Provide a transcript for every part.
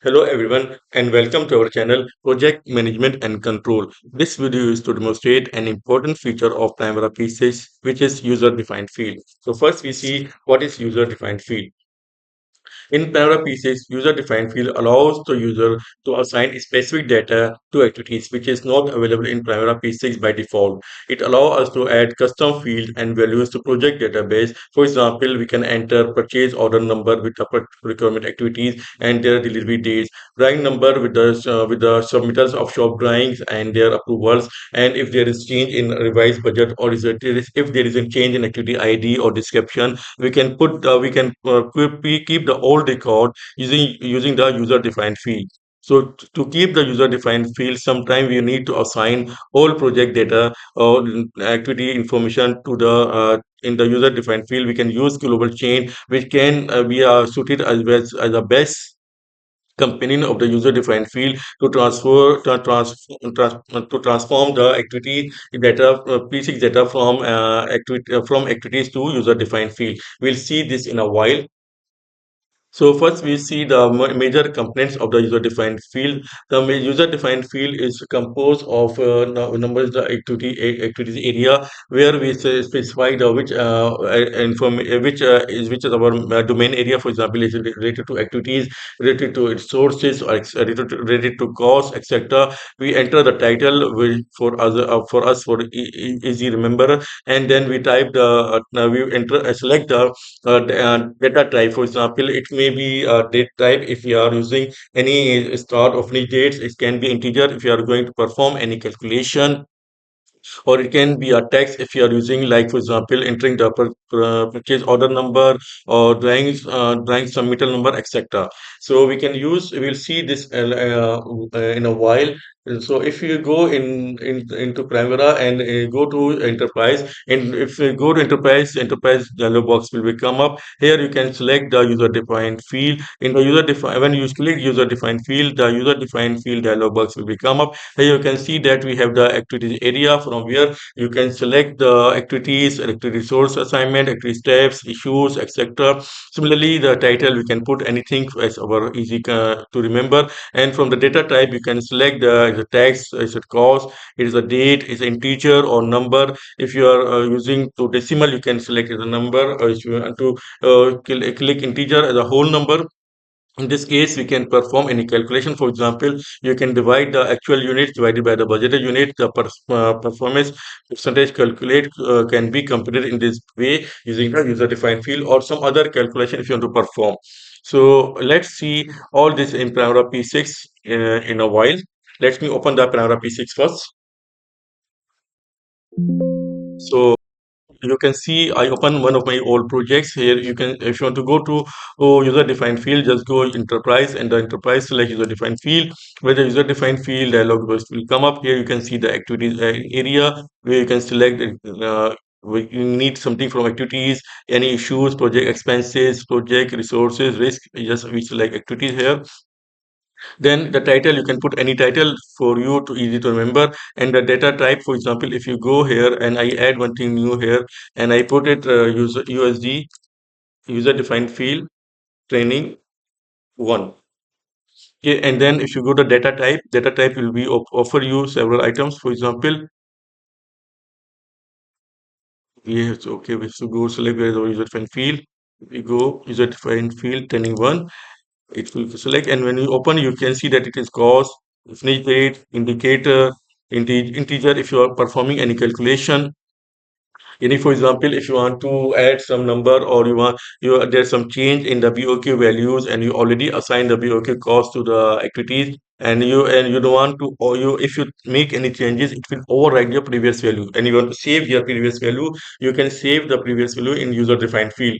Hello everyone and welcome to our channel Project Management and Control. This video is to demonstrate an important feature of Primavera P6 which is user defined field. So first we see what is user defined field. In Primavera P6, user-defined field allows the user to assign specific data to activities which is not available in Primavera P6 by default. It allows us to add custom fields and values to project database. For example, we can enter purchase order number with the procurement activities and their delivery dates, drawing number with the submittals of shop drawings and their approvals, and if there is change in revised budget or if there is a change in activity ID or description, we keep the old record using the user defined field. So to keep the user defined field, sometime we need to assign all project data or activity information to the in the user defined field. We can use global chain, which can be suited as a best companion of the user defined field to transform the activity data P6 data from activities to user defined field. We'll see this in a while. So first we see the major components of the user-defined field. The user-defined field is composed of numbers the activities area where we specify the which is our domain area. For example, is related to activities, related to its sources, or related to cost, etc. We enter the title for us for easy remember, and then we type we enter select the data type. For example, it may be a date type if you are using any start of any dates. It can be integer if you are going to perform any calculation, or it can be a text if you are using, like for example, entering the purchase order number or drawing submittal number, etc. So we'll see this in a while. So if you go into Primavera and go to enterprise, and if you go to enterprise dialog box will be come up. Here you can select the user defined field. In the user define When you select user defined field, the user defined field dialog box will be come up. Here you can see that we have the activities area, from where you can select the activities, activity resource assignment, activity steps, issues, etc. Similarly, the title we can put anything as our easy to remember. And from the data type, you can select the text, is it cost, it is a date, is integer or number. If you are using to decimal, you can select as a number, or if you want to click integer as a whole number. In this case, we can perform any calculation. For example, you can divide the actual units divided by the budgeted unit. The performance percentage calculate can be computed in this way using the user-defined field or some other calculation if you want to perform. So let's see all this in Primavera P6 in a while. Let me open the Primavera P6 first. So you can see I open one of my old projects. Here you can, if you want to go to user defined field, just go enterprise, and the enterprise select user defined field, where the user defined field dialog box will come up. Here you can see the activities area where you can select you need something from activities, any issues, project expenses, project resources, risk. Just we select activities here. Then the title, you can put any title for you to easy to remember. And the data type, for example, if you go here and I add one thing new here, and I put it user USD user defined field training one. Okay, and then if you go to data type will be offer you several items. For example, we have to, okay, we have to go select where the user defined field. We go user defined field training one. It will select, and when you open, you can see that it is cost, finish date, indicator, integer if you are performing any calculation. Any, for example, if you want to add some number, or there's some change in the BOQ values, and you already assign the BOQ cost to the activities, and you don't want to, or you if you make any changes, it will override your previous value, and you want to save your previous value, you can save the previous value in user defined field.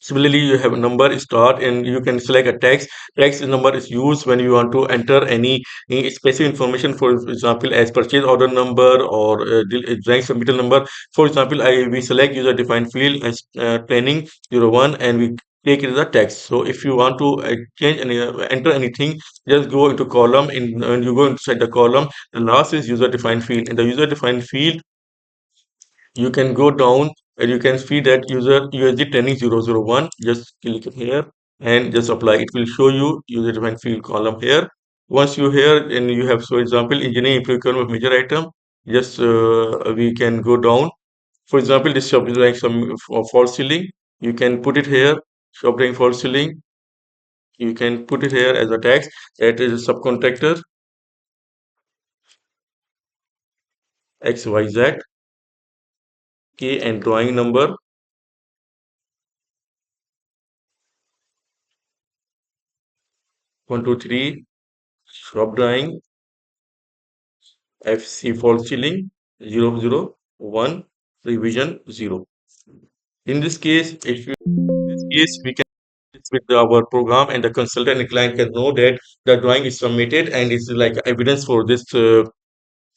Similarly, you have a number start, and you can select a text. Text number is used when you want to enter any specific information. For example, as purchase order number or rank submittal number. For example, we select user defined field as training 01, and we take it as a text. So if you want to change any enter anything, just go into column. When you go inside the column, the last is user defined field. In the user defined field, you can go down and you can see that user USD training 001. Just click it here. and just apply. It will show you user defined field column here. Once you here and you have, for example, engineering procurement of major item, just we can go down. For example, this shop is like some false ceiling. You can put it here, shop doing false ceiling. You can put it here as a text. That is a subcontractor XYZ. Okay, and drawing number 123, shop drawing FC false ceiling 001, revision 0. In this case, if you, in this case, we can with our program, and the consultant and client can know that the drawing is submitted and it's like evidence for this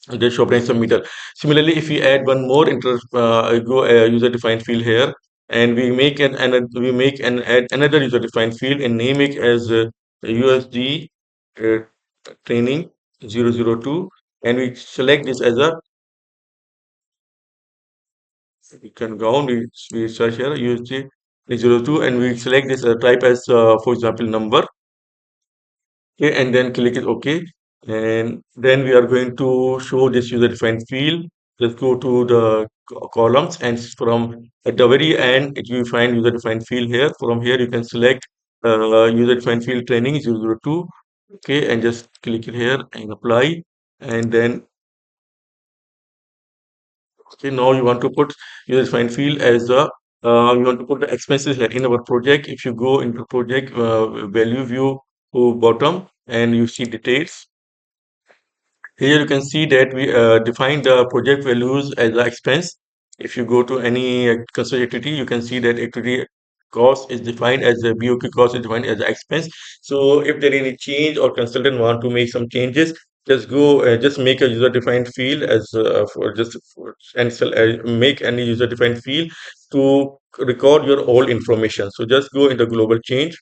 the shop drawing submittal. Similarly, if we add one more user defined field here, and we make and add another user defined field and name it as USD uh, training 002, and we select this as a, we can go on, we search here USD 02, and we select this type as for example number. Okay, and then click it OK. And then we are going to show this user defined field. Just go to the columns, and from at the very end, you find user defined field here. From here, you can select user defined field training 002. Okay, and just click it here and apply. And then, okay, now you want to put user defined field as the you want to put the expenses here in our project. If you go into project value view to bottom and you see details. Here you can see that we define the project values as the expense. If you go to any construction activity, you can see that activity cost is defined as a BOQ cost is defined as an expense. So if there is any change or consultant want to make some changes, just go just make a user defined field as for just for, and make any user defined field to record your all information. So just go in the global change.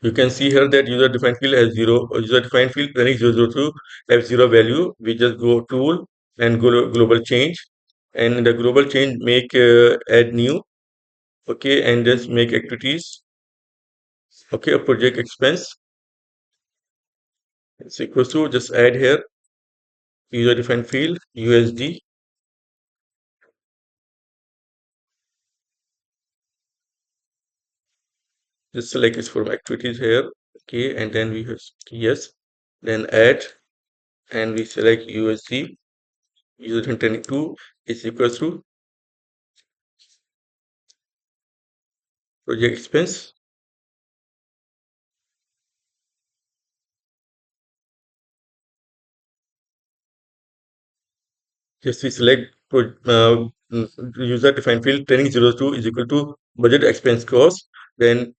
You can see here that user defined field has zero, user defined field running 002 have zero value. We just go tool and go global change, and in the global change make add new, okay, and just make activities, okay, a project expense. It's equals to, just add here user defined field USD, just select it for activities here, okay, and then we have yes, then add, and we select USD user defined 2 is equals to project expense. Just we select user defined field training 02 is equal to budget expense cost. Then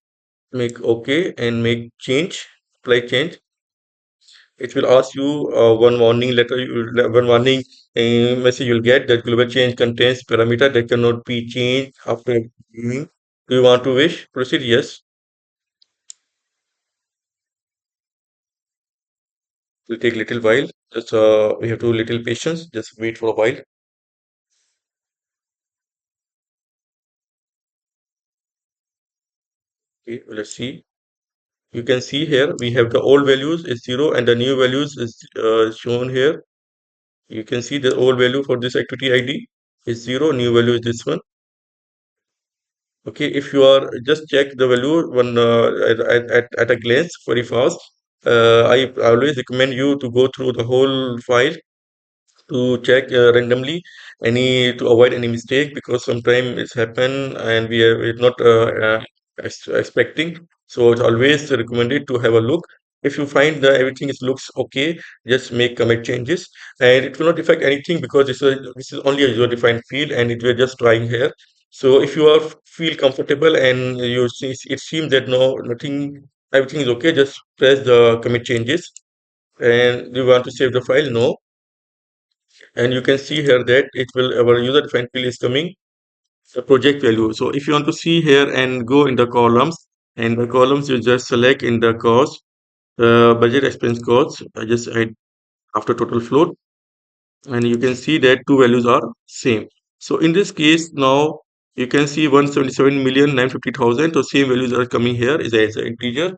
make OK and make change, apply change. It will ask you one warning letter, one warning message you'll get that global change contains parameter that cannot be changed after viewing. Do you want to wish? Proceed? Yes. It will take little while. Just we have to little patience. Just wait for a while. Okay, let's see. You can see here we have the old values is 0 and the new values is shown here. You can see the old value for this activity ID is 0, new value is this one. Okay, if you are just check the value one at a glance very fast, I always recommend you to go through the whole file to check randomly any to avoid any mistake, because sometimes it's happen and we're not expecting. So it's always recommended to have a look. If you find that everything is looks okay, just make commit changes, and it will not affect anything because this is only a user defined field and it we're just trying here. So if you are feel comfortable and you see it seems that no nothing, everything is okay, just press the commit changes. And you want to save the file? No. And you can see here that it will, our user defined field is coming the project value. So if you want to see here and go in the columns, and the columns you just select in the cost, budget expense costs, I just add after total float, and you can see that two values are same. So in this case now You can see 177,950,000. So same values are coming here is as an integer.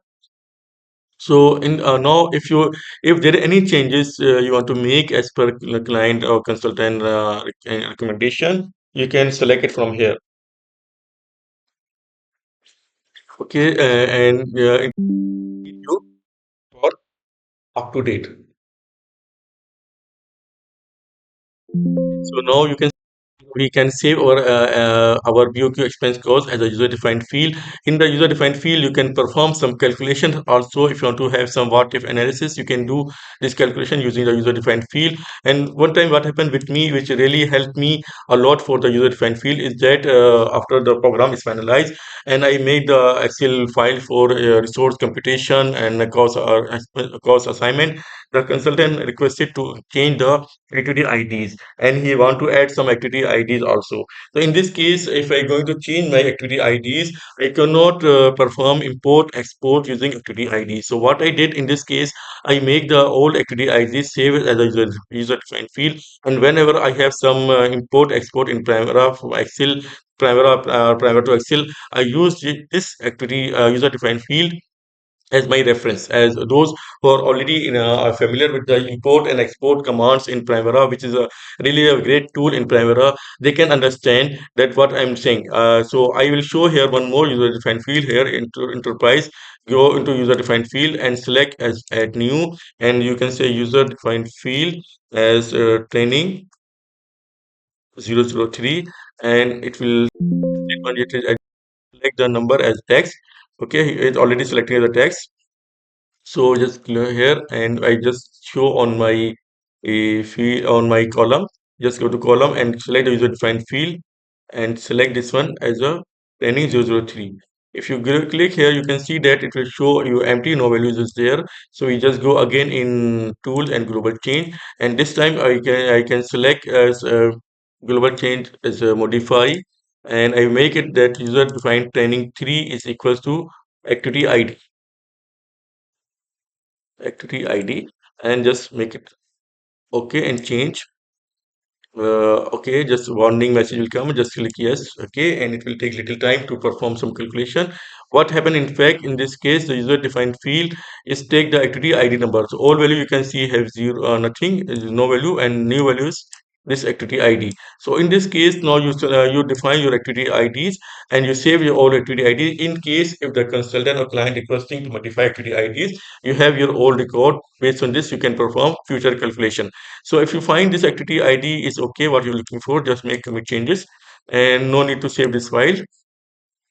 So in now, if there are any changes you want to make as per client or consultant recommendation, you can select it from here. Okay, and it you for up to date. So now we can save our BOQ expense cost as a user-defined field. In the user-defined field, you can perform some calculation. Also, if you want to have some what-if analysis, you can do this calculation using the user-defined field. And one time, what happened with me, which really helped me a lot for the user-defined field, is that after the program is finalized, and I made the Excel file for resource computation and cost assignment, the consultant requested to change the activity IDs, and he want to add some activity IDs also. So in this case, if I going to change my activity IDs, I cannot perform import export using activity ID. So what I did in this case, I make the old activity IDs save it as a user defined field, and whenever I have some import export in Primavera from Excel, Primavera to Excel, I use this activity user defined field as my reference, as those who are already are familiar with the import and export commands in Primavera, which is a really a great tool in Primavera. They can understand that what I'm saying. So I will show here one more user defined field here into enterprise. Go into user defined field and select as add new, and you can say user defined field as training 003, and it will select the number as text. Okay, it's already selecting the text. So just clear here, and I just show on my field on my column. Just go to column and select the user defined field and select this one as a training 003. If you click here, you can see that it will show you empty, no values is there. So we just go again in tools and global change, and this time I can select as global change as modify, and I make it that user defined training 3 is equals to activity ID, activity ID, and just make it okay and change. Okay, just warning message will come. Just click yes, okay, and it will take little time to perform some calculation. What happened in fact in this case, the user defined field is take the activity ID number. So all value you can see have zero, nothing, is no value, and new values this activity ID. So in this case, now you define your activity IDs and you save your old activity ID. In case if the consultant or client requesting to modify activity IDs, you have your old record. Based on this, you can perform future calculation. So if you find this activity ID is okay, what you're looking for, just make commit changes and no need to save this file.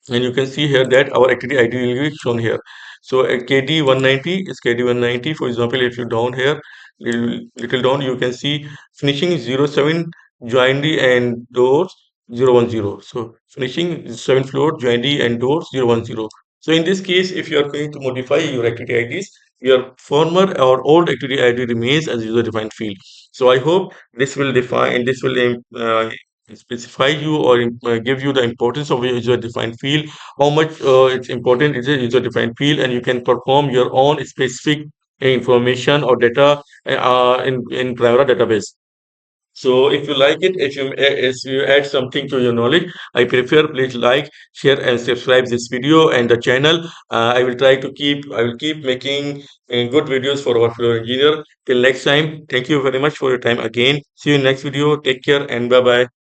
And you can see here that our activity ID will be shown here. So KD 190 is KD 190. For example, if you down here, little down, you can see finishing 07 joinery and doors 010. So finishing 7th floor joinery and doors 010. So in this case, if you are going to modify your activity IDs, your former or old activity ID remains as user defined field. So I hope this will define, this will specify you or give you the importance of a user-defined field, how much it's important is a user-defined field, and you can perform your own specific information or data in Primavera database. So if you like it, if you add something to your knowledge, I prefer please like, share, and subscribe this video and the channel. I will keep making good videos for our fellow engineer. Till next time, thank you very much for your time again. See you in next video. Take care and bye bye.